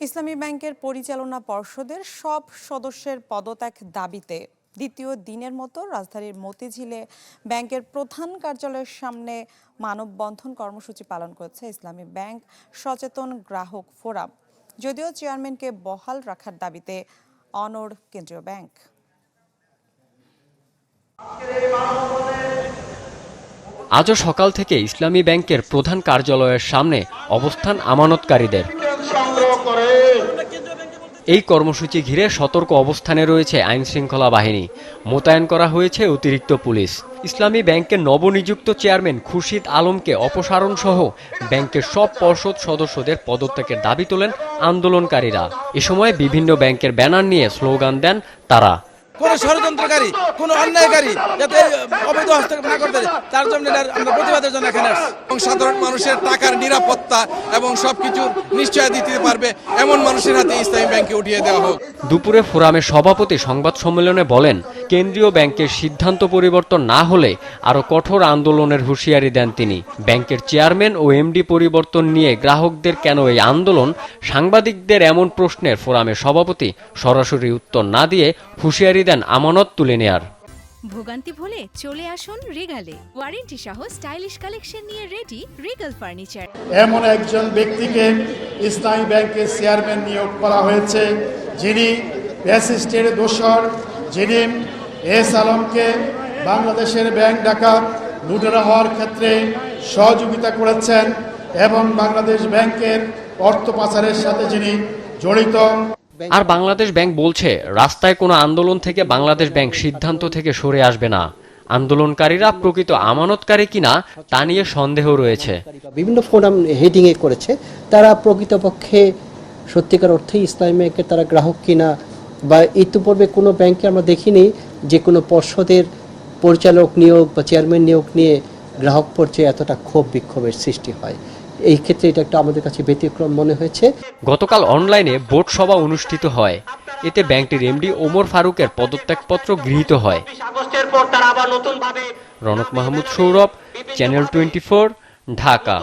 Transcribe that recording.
ইসলামী ব্যাংকের পরিচালনা পর্ষদের সব সদস্যের পদত্যাগ দাবিতে দ্বিতীয় দিনের মতো রাজধানীর মতিঝিলে ব্যাংকের প্রধান কার্যালয়ের সামনে মানববন্ধন কর্মসূচি পালন করেছে ইসলামী ব্যাংক সচেতন গ্রাহক ফোরাম। যদিও চেয়ারম্যানকে বহাল রাখার দাবিতে অনড় কেন্দ্রীয় ব্যাংক। আজও সকাল থেকে ইসলামী ব্যাংকের প্রধান কার্যালয়ের সামনে অবস্থান আমানতকারীদের। এই কর্মসূচি ঘিরে সতর্ক অবস্থানে রয়েছে আইনশৃঙ্খলা বাহিনী, মোতায়েন করা হয়েছে অতিরিক্ত পুলিশ। ইসলামী ব্যাংকের নবনিযুক্ত চেয়ারম্যান খুরশিদ আলমকে অপসারণ সহ ব্যাংকের সব পর্ষদ সদস্যদের পদত্যাগের দাবি তোলেন আন্দোলনকারীরা। এ সময় বিভিন্ন ব্যাংকের ব্যানার নিয়ে স্লোগান দেন তারা। কোন ষড়যন্ত্রকারী, কোন অন্যায়কারী যাতে অবৈধ হস্তক্ষেপ না করতে পারে, তার জন্য আমরা প্রতিবাদের জন্য এখানে আসছি। এবং সাধারণ মানুষের টাকার নিরাপত্তা এবং সবকিছু নিশ্চয় দিতে পারবে এমন মানুষের হাতে ইসলামী ব্যাংকে উঠিয়ে দেওয়া হোক। দুপুরে ফোরামের সভাপতি সংবাদ সম্মেলনে বলেন, কেন্দ্রীয় ব্যাংকের সিদ্ধান্ত পরিবর্তন না হলে আরো কঠোর আন্দোলনের হুঁশিয়ারি দেন তিনি। ব্যাংকের চেয়ারম্যান ও এমডি পরিবর্তন নিয়ে গ্রাহকদের কেন এই আন্দোলন? সাংবাদিকদের এমন প্রশ্নের ফোরামের সভাপতি সরাসরি উত্তর না দিয়ে হুঁশিয়ারি দেন আমানত তুলে নেয়ার। ভোগান্তি ভুলে চলে আসুন রিগালে, ওয়ারেন্টি সহ স্টাইলিশ কালেকশন নিয়ে রেডি রিগাল ফার্নিচার। এমন একজন ব্যক্তিকে ইসলামী ব্যাংকের চেয়ারম্যান নিয়োগ করা হয়েছে, যিনি ফ্যাসিস্টের দোসর, যিনি এস আলমকে বাংলাদেশের ব্যাংক ডাকাত লুটেরা হওয়ার ক্ষেত্রে সহযোগিতা করেছেন এবং বাংলাদেশ ব্যাংকের অর্থ পাচারের সাথে যিনি জড়িত। আর বাংলাদেশ ব্যাংক বলছে, রাস্তায় কোনো আন্দোলন থেকে বাংলাদেশ ব্যাংক সিদ্ধান্ত থেকে সরে আসবে না। আন্দোলনকারীরা প্রকৃত আমানতকারী কিনা তা নিয়ে সন্দেহ রয়েছে। বিভিন্ন ফোরাম হেডিং এ করেছে, তারা প্রকৃতপক্ষে সত্যিকার অর্থে ইসলামী ব্যাংকের তারা গ্রাহক কিনা, বা ইতিপূর্বে কোনো ব্যাংকে আমরা দেখিনি যে কোনো পর্ষদের পরিচালক নিয়োগ বা চেয়ারম্যান নিয়োগ নিয়ে গ্রাহক পর্যায়ে এতটা ক্ষোভ বিক্ষোভের সৃষ্টি হয়। এই ক্ষেত্রে এটা একটা আমাদের কাছে ব্যতিক্রম মনে হয়েছে। গতকাল অনলাইনে বোর্ড সভা অনুষ্ঠিত হয়। এতে ব্যাংকটির এমডি ওমর ফারুকের পদত্যাগপত্র গৃহীত হয়। রনক মাহমুদ সৌরভ, চ্যানেল 24, ঢাকা।